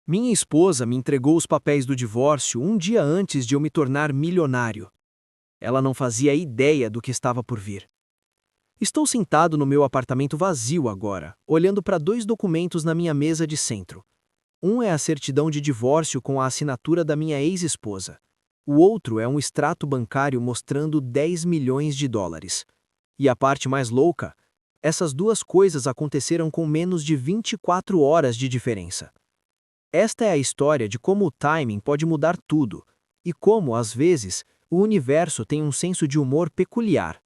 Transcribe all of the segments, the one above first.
Minha esposa me entregou os papéis do divórcio um dia antes de eu me tornar milionário. Ela não fazia ideia do que estava por vir. Estou sentado no meu apartamento vazio agora, olhando para dois documentos na minha mesa de centro. Um é a certidão de divórcio com a assinatura da minha ex-esposa. O outro é um extrato bancário mostrando 10 milhões de dólares. E a parte mais louca? Essas duas coisas aconteceram com menos de 24 horas de diferença. Esta é a história de como o timing pode mudar tudo, e como, às vezes, o universo tem um senso de humor peculiar.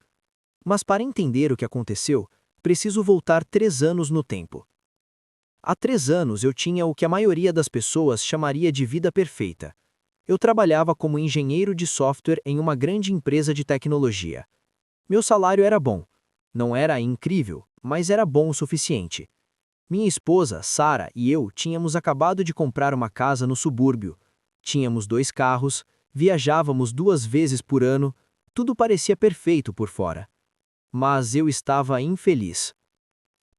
Mas para entender o que aconteceu, preciso voltar 3 anos no tempo. Há 3 anos eu tinha o que a maioria das pessoas chamaria de vida perfeita. Eu trabalhava como engenheiro de software em uma grande empresa de tecnologia. Meu salário era bom. Não era incrível, mas era bom o suficiente. Minha esposa, Sara, e eu tínhamos acabado de comprar uma casa no subúrbio. Tínhamos 2 carros, viajávamos 2 vezes por ano, tudo parecia perfeito por fora. Mas eu estava infeliz.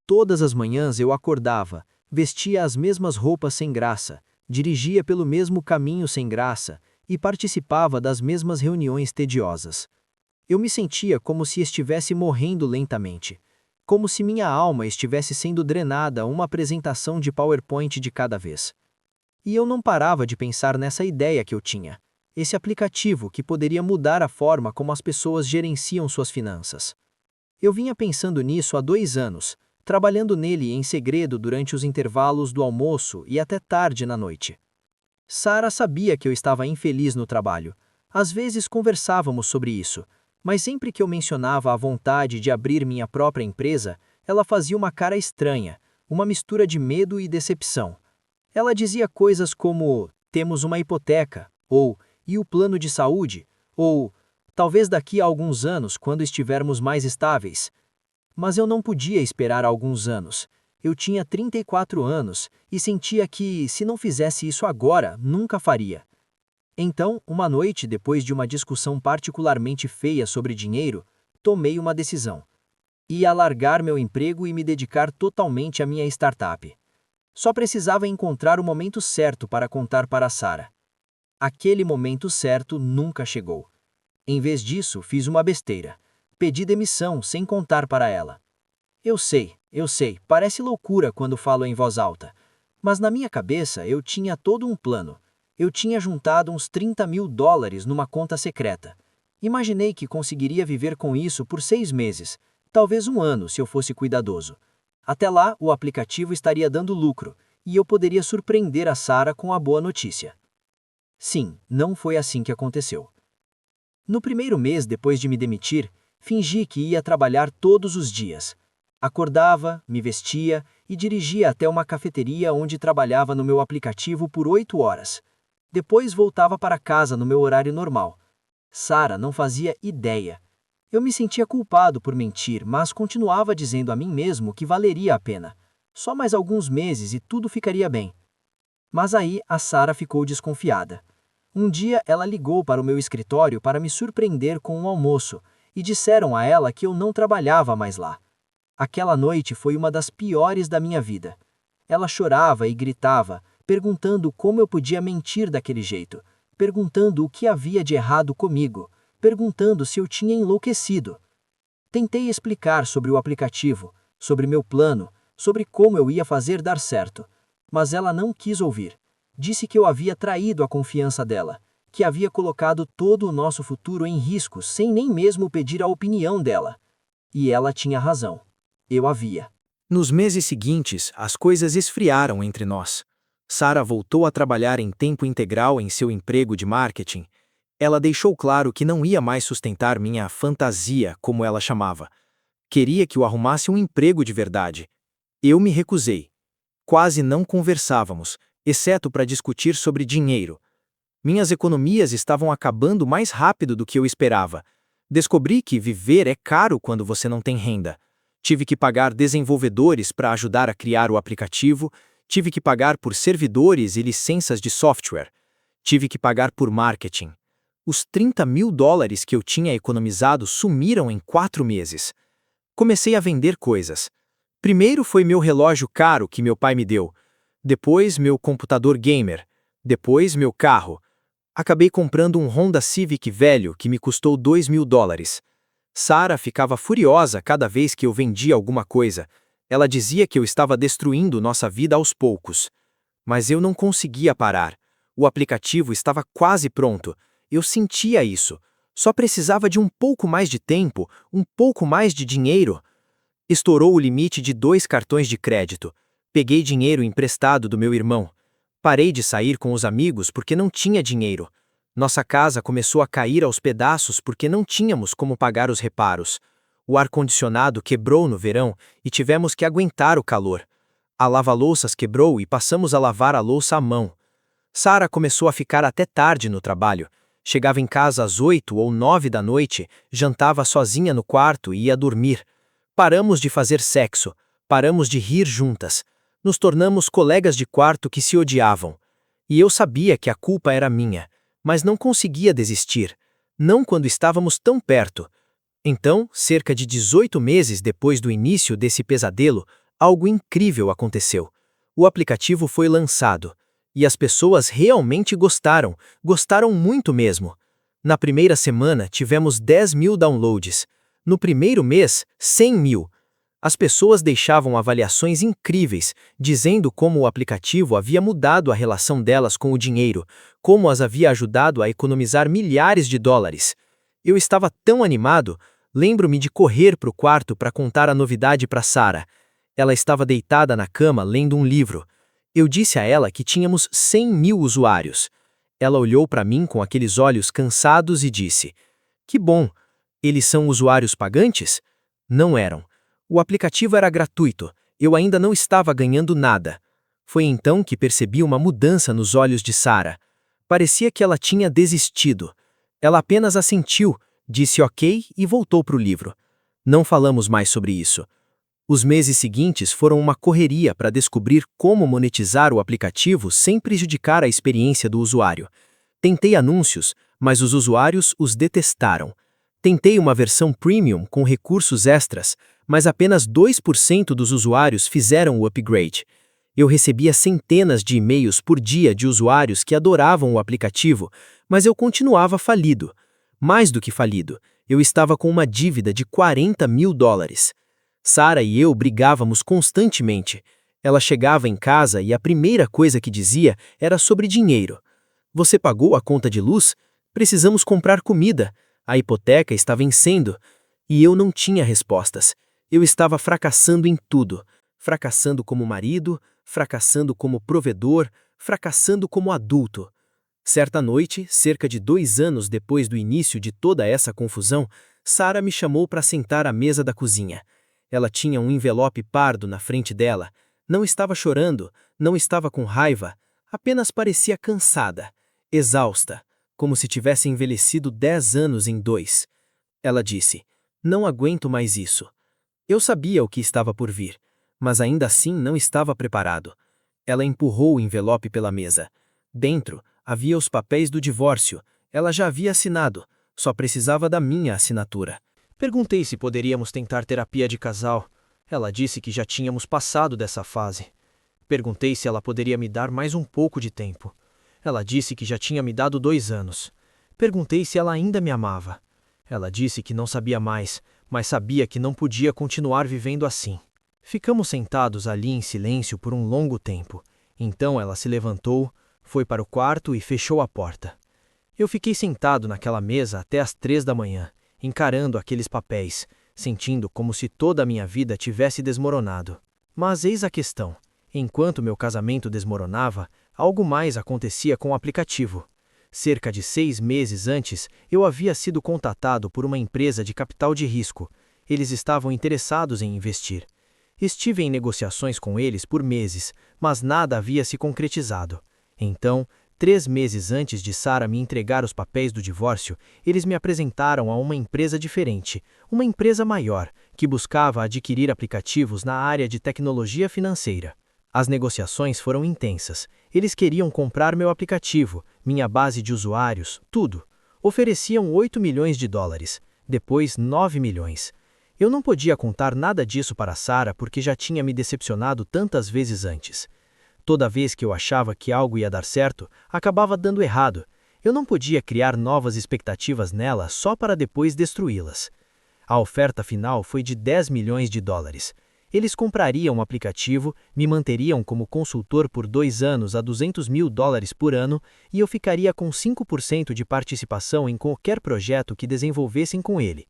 Todas as manhãs eu acordava, vestia as mesmas roupas sem graça, dirigia pelo mesmo caminho sem graça e participava das mesmas reuniões tediosas. Eu me sentia como se estivesse morrendo lentamente. Como se minha alma estivesse sendo drenada a uma apresentação de PowerPoint de cada vez. E eu não parava de pensar nessa ideia que eu tinha. Esse aplicativo que poderia mudar a forma como as pessoas gerenciam suas finanças. Eu vinha pensando nisso há 2 anos, trabalhando nele em segredo durante os intervalos do almoço e até tarde na noite. Sara sabia que eu estava infeliz no trabalho. Às vezes conversávamos sobre isso, mas sempre que eu mencionava a vontade de abrir minha própria empresa, ela fazia uma cara estranha, uma mistura de medo e decepção. Ela dizia coisas como, temos uma hipoteca, ou, e o plano de saúde, ou, talvez daqui a alguns anos, quando estivermos mais estáveis. Mas eu não podia esperar alguns anos. Eu tinha 34 anos e sentia que, se não fizesse isso agora, nunca faria. Então, uma noite, depois de uma discussão particularmente feia sobre dinheiro, tomei uma decisão. Ia largar meu emprego e me dedicar totalmente à minha startup. Só precisava encontrar o momento certo para contar para Sara. Aquele momento certo nunca chegou. Em vez disso, fiz uma besteira. Pedi demissão sem contar para ela. Eu sei, parece loucura quando falo em voz alta. Mas na minha cabeça eu tinha todo um plano. Eu tinha juntado uns 30 mil dólares numa conta secreta. Imaginei que conseguiria viver com isso por 6 meses, talvez um ano se eu fosse cuidadoso. Até lá, o aplicativo estaria dando lucro, e eu poderia surpreender a Sara com a boa notícia. Sim, não foi assim que aconteceu. No primeiro mês depois de me demitir, fingi que ia trabalhar todos os dias. Acordava, me vestia e dirigia até uma cafeteria onde trabalhava no meu aplicativo por 8 horas. Depois voltava para casa no meu horário normal. Sara não fazia ideia. Eu me sentia culpado por mentir, mas continuava dizendo a mim mesmo que valeria a pena. Só mais alguns meses e tudo ficaria bem. Mas aí a Sara ficou desconfiada. Um dia ela ligou para o meu escritório para me surpreender com um almoço e disseram a ela que eu não trabalhava mais lá. Aquela noite foi uma das piores da minha vida. Ela chorava e gritava, perguntando como eu podia mentir daquele jeito, perguntando o que havia de errado comigo, perguntando se eu tinha enlouquecido. Tentei explicar sobre o aplicativo, sobre meu plano, sobre como eu ia fazer dar certo, mas ela não quis ouvir. Disse que eu havia traído a confiança dela, que havia colocado todo o nosso futuro em risco sem nem mesmo pedir a opinião dela. E ela tinha razão. Eu havia. Nos meses seguintes, as coisas esfriaram entre nós. Sara voltou a trabalhar em tempo integral em seu emprego de marketing. Ela deixou claro que não ia mais sustentar minha fantasia, como ela chamava. Queria que eu arrumasse um emprego de verdade. Eu me recusei. Quase não conversávamos, exceto para discutir sobre dinheiro. Minhas economias estavam acabando mais rápido do que eu esperava. Descobri que viver é caro quando você não tem renda. Tive que pagar desenvolvedores para ajudar a criar o aplicativo, tive que pagar por servidores e licenças de software. Tive que pagar por marketing. Os 30 mil dólares que eu tinha economizado sumiram em 4 meses. Comecei a vender coisas. Primeiro foi meu relógio caro que meu pai me deu. depois meu computador gamer, depois meu carro. Acabei comprando um Honda Civic velho que me custou $2.000. Sarah ficava furiosa cada vez que eu vendia alguma coisa. Ela dizia que eu estava destruindo nossa vida aos poucos. Mas eu não conseguia parar. O aplicativo estava quase pronto. Eu sentia isso. Só precisava de um pouco mais de tempo, um pouco mais de dinheiro. Estourou o limite de 2 cartões de crédito. Peguei dinheiro emprestado do meu irmão. Parei de sair com os amigos porque não tinha dinheiro. Nossa casa começou a cair aos pedaços porque não tínhamos como pagar os reparos. O ar-condicionado quebrou no verão e tivemos que aguentar o calor. A lava-louças quebrou e passamos a lavar a louça à mão. Sarah começou a ficar até tarde no trabalho. Chegava em casa às 8 ou 9 da noite, jantava sozinha no quarto e ia dormir. Paramos de fazer sexo, paramos de rir juntas. Nos tornamos colegas de quarto que se odiavam. E eu sabia que a culpa era minha, mas não conseguia desistir, não quando estávamos tão perto. Então, cerca de 18 meses depois do início desse pesadelo, algo incrível aconteceu. O aplicativo foi lançado. E as pessoas realmente gostaram, gostaram muito mesmo. Na primeira semana, tivemos 10.000 downloads. No primeiro mês, 100.000. As pessoas deixavam avaliações incríveis, dizendo como o aplicativo havia mudado a relação delas com o dinheiro, como as havia ajudado a economizar milhares de dólares. Eu estava tão animado, lembro-me de correr para o quarto para contar a novidade para Sarah. Ela estava deitada na cama lendo um livro. Eu disse a ela que tínhamos 100.000 usuários. Ela olhou para mim com aqueles olhos cansados e disse: "Que bom! Eles são usuários pagantes?" Não eram. O aplicativo era gratuito, eu ainda não estava ganhando nada. Foi então que percebi uma mudança nos olhos de Sarah. Parecia que ela tinha desistido. Ela apenas assentiu, disse ok e voltou para o livro. Não falamos mais sobre isso. Os meses seguintes foram uma correria para descobrir como monetizar o aplicativo sem prejudicar a experiência do usuário. Tentei anúncios, mas os usuários os detestaram. Tentei uma versão premium com recursos extras, mas apenas 2% dos usuários fizeram o upgrade. Eu recebia centenas de e-mails por dia de usuários que adoravam o aplicativo, mas eu continuava falido. Mais do que falido, eu estava com uma dívida de $40.000. Sarah e eu brigávamos constantemente. Ela chegava em casa e a primeira coisa que dizia era sobre dinheiro. "Você pagou a conta de luz? Precisamos comprar comida. A hipoteca está vencendo." E eu não tinha respostas. Eu estava fracassando em tudo. Fracassando como marido, fracassando como provedor, fracassando como adulto. Certa noite, cerca de 2 anos depois do início de toda essa confusão, Sarah me chamou para sentar à mesa da cozinha. Ela tinha um envelope pardo na frente dela. Não estava chorando, não estava com raiva, apenas parecia cansada, exausta, como se tivesse envelhecido 10 anos em 2. Ela disse: "Não aguento mais isso." Eu sabia o que estava por vir, mas ainda assim não estava preparado. Ela empurrou o envelope pela mesa. Dentro, havia os papéis do divórcio. Ela já havia assinado, só precisava da minha assinatura. Perguntei se poderíamos tentar terapia de casal. Ela disse que já tínhamos passado dessa fase. Perguntei se ela poderia me dar mais um pouco de tempo. Ela disse que já tinha me dado 2 anos. Perguntei se ela ainda me amava. Ela disse que não sabia mais, mas sabia que não podia continuar vivendo assim. Ficamos sentados ali em silêncio por um longo tempo. Então ela se levantou, foi para o quarto e fechou a porta. Eu fiquei sentado naquela mesa até às 3 da manhã, encarando aqueles papéis, sentindo como se toda a minha vida tivesse desmoronado. Mas eis a questão: enquanto meu casamento desmoronava, algo mais acontecia com o aplicativo. Cerca de 6 meses antes, eu havia sido contatado por uma empresa de capital de risco. Eles estavam interessados em investir. Estive em negociações com eles por meses, mas nada havia se concretizado. Então, 3 meses antes de Sarah me entregar os papéis do divórcio, eles me apresentaram a uma empresa diferente, uma empresa maior, que buscava adquirir aplicativos na área de tecnologia financeira. As negociações foram intensas. Eles queriam comprar meu aplicativo, minha base de usuários, tudo. Ofereciam 8 milhões de dólares, depois 9 milhões. Eu não podia contar nada disso para Sarah porque já tinha me decepcionado tantas vezes antes. Toda vez que eu achava que algo ia dar certo, acabava dando errado. Eu não podia criar novas expectativas nela só para depois destruí-las. A oferta final foi de 10 milhões de dólares. Eles comprariam o aplicativo, me manteriam como consultor por 2 anos a 200 mil dólares por ano e eu ficaria com 5% de participação em qualquer projeto que desenvolvessem com ele.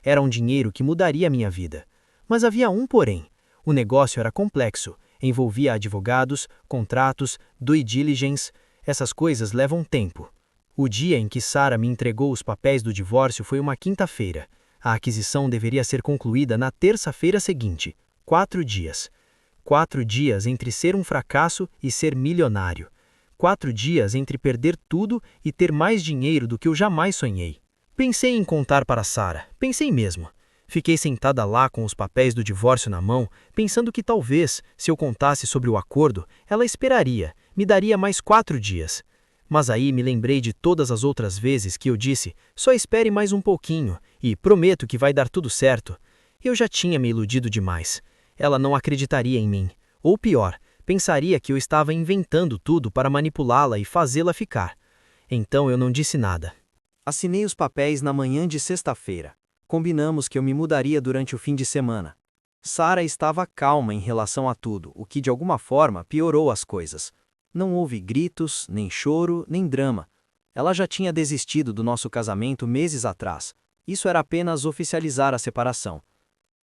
Era um dinheiro que mudaria minha vida. Mas havia um porém. O negócio era complexo, envolvia advogados, contratos, due diligence. Essas coisas levam tempo. O dia em que Sarah me entregou os papéis do divórcio foi uma quinta-feira. A aquisição deveria ser concluída na terça-feira seguinte. 4 dias. 4 dias entre ser um fracasso e ser milionário. 4 dias entre perder tudo e ter mais dinheiro do que eu jamais sonhei. Pensei em contar para Sarah, pensei mesmo. Fiquei sentada lá com os papéis do divórcio na mão, pensando que talvez, se eu contasse sobre o acordo, ela esperaria, me daria mais 4 dias. Mas aí me lembrei de todas as outras vezes que eu disse, só espere mais um pouquinho, e prometo que vai dar tudo certo. Eu já tinha me iludido demais. Ela não acreditaria em mim. Ou pior, pensaria que eu estava inventando tudo para manipulá-la e fazê-la ficar. Então eu não disse nada. Assinei os papéis na manhã de sexta-feira. Combinamos que eu me mudaria durante o fim de semana. Sarah estava calma em relação a tudo, o que de alguma forma piorou as coisas. Não houve gritos, nem choro, nem drama. Ela já tinha desistido do nosso casamento meses atrás. Isso era apenas oficializar a separação.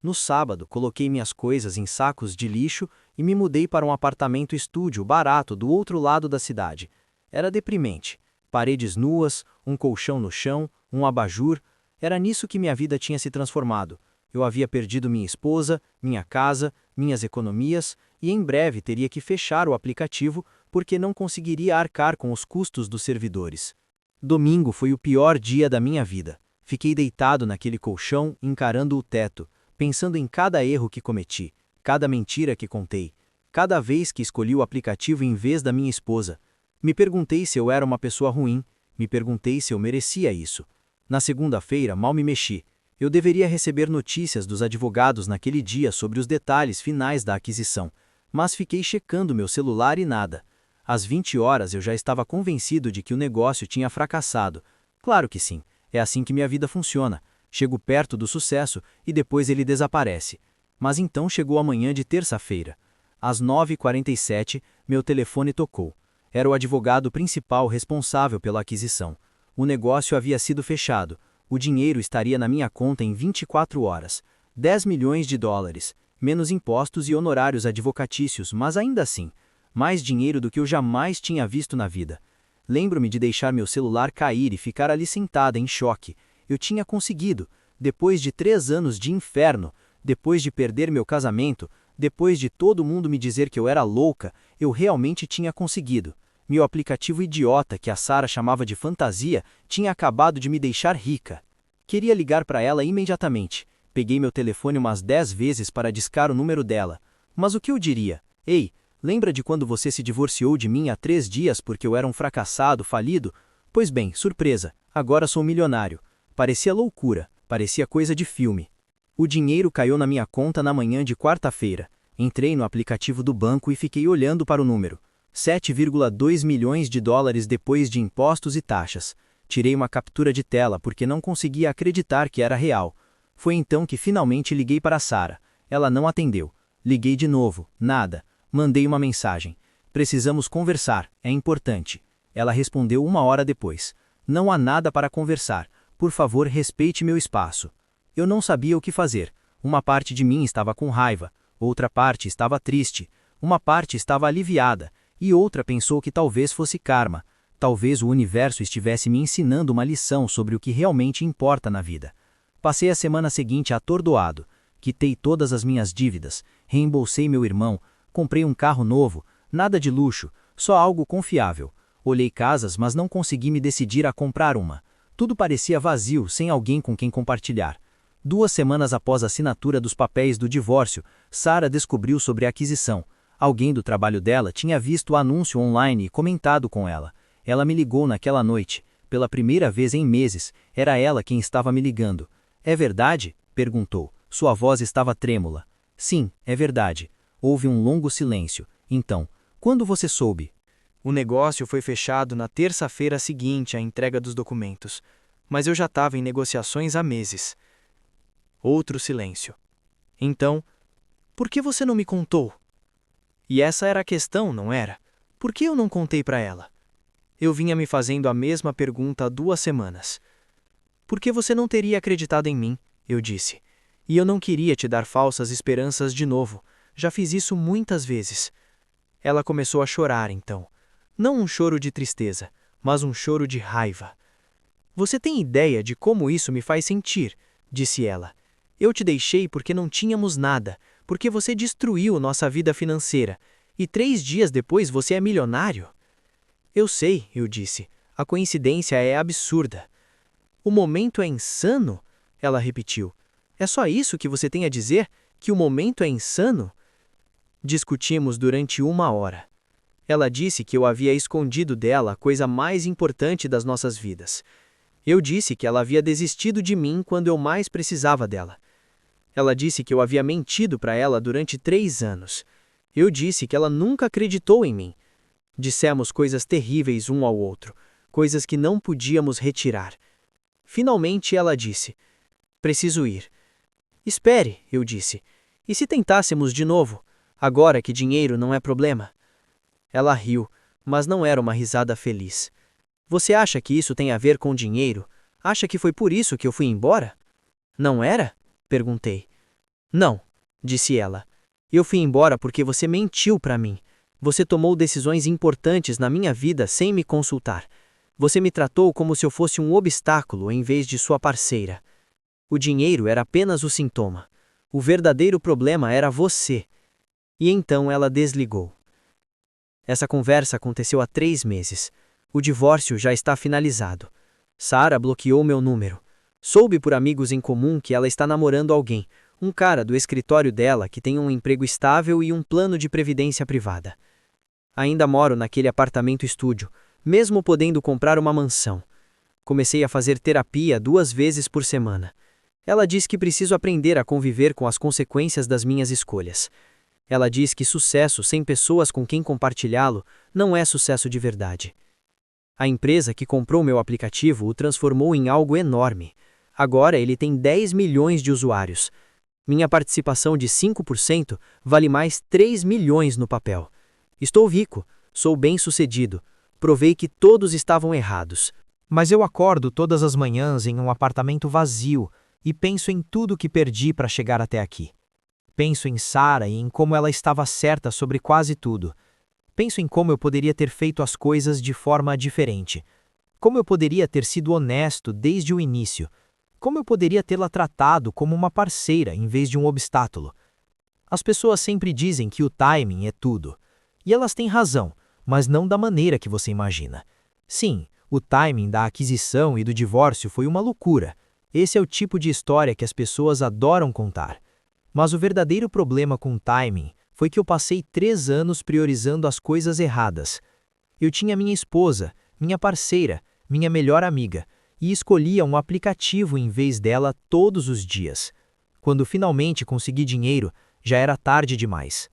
No sábado, coloquei minhas coisas em sacos de lixo e me mudei para um apartamento estúdio barato do outro lado da cidade. Era deprimente. Paredes nuas, um colchão no chão, um abajur. Era nisso que minha vida tinha se transformado. Eu havia perdido minha esposa, minha casa, minhas economias e em breve teria que fechar o aplicativo porque não conseguiria arcar com os custos dos servidores. Domingo foi o pior dia da minha vida. Fiquei deitado naquele colchão, encarando o teto, pensando em cada erro que cometi, cada mentira que contei, cada vez que escolhi o aplicativo em vez da minha esposa. Me perguntei se eu era uma pessoa ruim, me perguntei se eu merecia isso. Na segunda-feira, mal me mexi. Eu deveria receber notícias dos advogados naquele dia sobre os detalhes finais da aquisição, mas fiquei checando meu celular e nada. Às 20 horas eu já estava convencido de que o negócio tinha fracassado. Claro que sim, é assim que minha vida funciona. Chego perto do sucesso e depois ele desaparece. Mas então chegou a manhã de terça-feira. Às 9h47, meu telefone tocou. Era o advogado principal responsável pela aquisição. O negócio havia sido fechado. O dinheiro estaria na minha conta em 24 horas. 10 milhões de dólares, menos impostos e honorários advocatícios, mas ainda assim, mais dinheiro do que eu jamais tinha visto na vida. Lembro-me de deixar meu celular cair e ficar ali sentada em choque. Eu tinha conseguido, depois de 3 anos de inferno, depois de perder meu casamento, depois de todo mundo me dizer que eu era louca, eu realmente tinha conseguido. Meu aplicativo idiota, que a Sarah chamava de fantasia, tinha acabado de me deixar rica. Queria ligar para ela imediatamente. Peguei meu telefone umas 10 vezes para discar o número dela. Mas o que eu diria? Ei, lembra de quando você se divorciou de mim há 3 dias porque eu era um fracassado, falido? Pois bem, surpresa, agora sou milionário. Parecia loucura, parecia coisa de filme. O dinheiro caiu na minha conta na manhã de quarta-feira. Entrei no aplicativo do banco e fiquei olhando para o número. 7,2 milhões de dólares depois de impostos e taxas. Tirei uma captura de tela porque não conseguia acreditar que era real. Foi então que finalmente liguei para Sarah. Ela não atendeu. Liguei de novo. Nada. Mandei uma mensagem. Precisamos conversar. É importante. Ela respondeu 1 hora depois. Não há nada para conversar. Por favor, respeite meu espaço. Eu não sabia o que fazer. Uma parte de mim estava com raiva. Outra parte estava triste. Uma parte estava aliviada. E outra pensou que talvez fosse karma. Talvez o universo estivesse me ensinando uma lição sobre o que realmente importa na vida. Passei a semana seguinte atordoado. Quitei todas as minhas dívidas, reembolsei meu irmão, comprei um carro novo, nada de luxo, só algo confiável. Olhei casas, mas não consegui me decidir a comprar uma. Tudo parecia vazio, sem alguém com quem compartilhar. 2 semanas após a assinatura dos papéis do divórcio, Sarah descobriu sobre a aquisição. Alguém do trabalho dela tinha visto o anúncio online e comentado com ela. Ela me ligou naquela noite. Pela primeira vez em meses, era ela quem estava me ligando. É verdade? Perguntou. Sua voz estava trêmula. Sim, é verdade. Houve um longo silêncio. Então, Quando você soube? O negócio foi fechado na terça-feira seguinte à entrega dos documentos, mas eu já estava em negociações há meses. Outro silêncio. Então, por que você não me contou? E essa era a questão, não era? Por que eu não contei para ela? Eu vinha me fazendo a mesma pergunta há 2 semanas. Por que você não teria acreditado em mim? Eu disse. E eu não queria te dar falsas esperanças de novo. Já fiz isso muitas vezes. Ela começou a chorar então. Não um choro de tristeza, mas um choro de raiva. Você tem ideia de como isso me faz sentir? Disse ela. Eu te deixei porque não tínhamos nada, porque você destruiu nossa vida financeira, e 3 dias depois você é milionário? Eu sei, eu disse. A coincidência é absurda. O momento é insano? Ela repetiu. É só isso que você tem a dizer? Que o momento é insano? Discutimos durante 1 hora. Ela disse que eu havia escondido dela a coisa mais importante das nossas vidas. Eu disse que ela havia desistido de mim quando eu mais precisava dela. Ela disse que eu havia mentido para ela durante 3 anos. Eu disse que ela nunca acreditou em mim. Dissemos coisas terríveis um ao outro, coisas que não podíamos retirar. Finalmente ela disse: preciso ir. Espere, eu disse. E se tentássemos de novo, agora que dinheiro não é problema? Ela riu, mas não era uma risada feliz. Você acha que isso tem a ver com dinheiro? Acha que foi por isso que eu fui embora? Não era? Perguntei. Não, disse ela. Eu fui embora porque você mentiu para mim. Você tomou decisões importantes na minha vida sem me consultar. Você me tratou como se eu fosse um obstáculo em vez de sua parceira. O dinheiro era apenas o sintoma. O verdadeiro problema era você. E então ela desligou. Essa conversa aconteceu há 3 meses. O divórcio já está finalizado. Sarah bloqueou meu número. Soube por amigos em comum que ela está namorando alguém, um cara do escritório dela que tem um emprego estável e um plano de previdência privada. Ainda moro naquele apartamento-estúdio, mesmo podendo comprar uma mansão. Comecei a fazer terapia 2 vezes por semana. Ela diz que preciso aprender a conviver com as consequências das minhas escolhas. Ela diz que sucesso sem pessoas com quem compartilhá-lo não é sucesso de verdade. A empresa que comprou meu aplicativo o transformou em algo enorme. Agora ele tem 10 milhões de usuários. Minha participação de 5% vale mais 3 milhões no papel. Estou rico, sou bem-sucedido, provei que todos estavam errados. Mas eu acordo todas as manhãs em um apartamento vazio e penso em tudo que perdi para chegar até aqui. Penso em Sarah e em como ela estava certa sobre quase tudo. Penso em como eu poderia ter feito as coisas de forma diferente. Como eu poderia ter sido honesto desde o início. Como eu poderia tê-la tratado como uma parceira em vez de um obstáculo. As pessoas sempre dizem que o timing é tudo. E elas têm razão, mas não da maneira que você imagina. Sim, o timing da aquisição e do divórcio foi uma loucura. Esse é o tipo de história que as pessoas adoram contar. Mas o verdadeiro problema com o timing foi que eu passei 3 anos priorizando as coisas erradas. Eu tinha minha esposa, minha parceira, minha melhor amiga, e escolhia um aplicativo em vez dela todos os dias. Quando finalmente consegui dinheiro, já era tarde demais.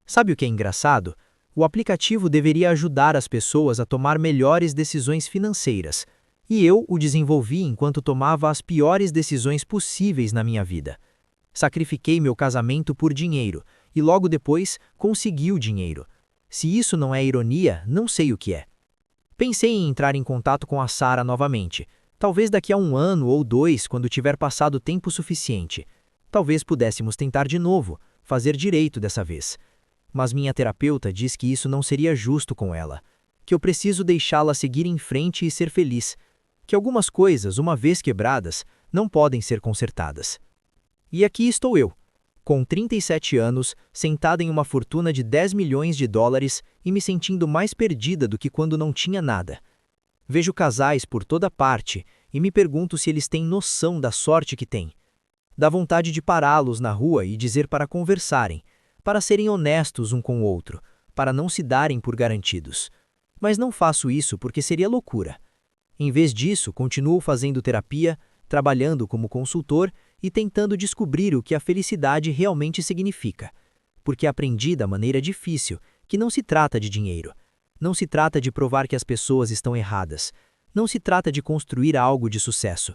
Sabe o que é engraçado? O aplicativo deveria ajudar as pessoas a tomar melhores decisões financeiras, e eu o desenvolvi enquanto tomava as piores decisões possíveis na minha vida. Sacrifiquei meu casamento por dinheiro, e logo depois consegui o dinheiro. Se isso não é ironia, não sei o que é. Pensei em entrar em contato com a Sarah novamente, talvez daqui a 1 ano ou 2, quando tiver passado tempo suficiente. Talvez pudéssemos tentar de novo, fazer direito dessa vez. Mas minha terapeuta diz que isso não seria justo com ela, que eu preciso deixá-la seguir em frente e ser feliz, que algumas coisas, uma vez quebradas, não podem ser consertadas. E aqui estou eu, com 37 anos, sentada em uma fortuna de 10 milhões de dólares e me sentindo mais perdida do que quando não tinha nada. Vejo casais por toda parte e me pergunto se eles têm noção da sorte que têm. Dá vontade de pará-los na rua e dizer para conversarem, para serem honestos um com o outro, para não se darem por garantidos. Mas não faço isso porque seria loucura. Em vez disso, continuo fazendo terapia, trabalhando como consultor e tentando descobrir o que a felicidade realmente significa. Porque aprendi da maneira difícil que não se trata de dinheiro. Não se trata de provar que as pessoas estão erradas. Não se trata de construir algo de sucesso.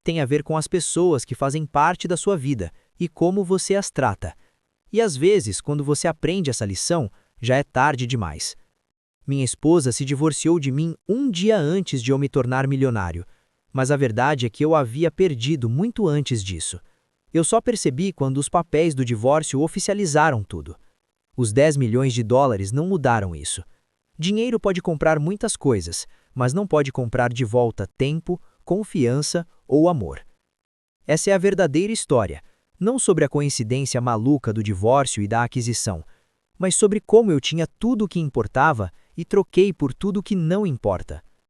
Tem a ver com as pessoas que fazem parte da sua vida e como você as trata. E às vezes, quando você aprende essa lição, já é tarde demais. Minha esposa se divorciou de mim um dia antes de eu me tornar milionário, mas a verdade é que eu havia perdido muito antes disso. Eu só percebi quando os papéis do divórcio oficializaram tudo. Os 10 milhões de dólares não mudaram isso. Dinheiro pode comprar muitas coisas, mas não pode comprar de volta tempo, confiança ou amor. Essa é a verdadeira história, não sobre a coincidência maluca do divórcio e da aquisição, mas sobre como eu tinha tudo o que importava e troquei por tudo que não importa.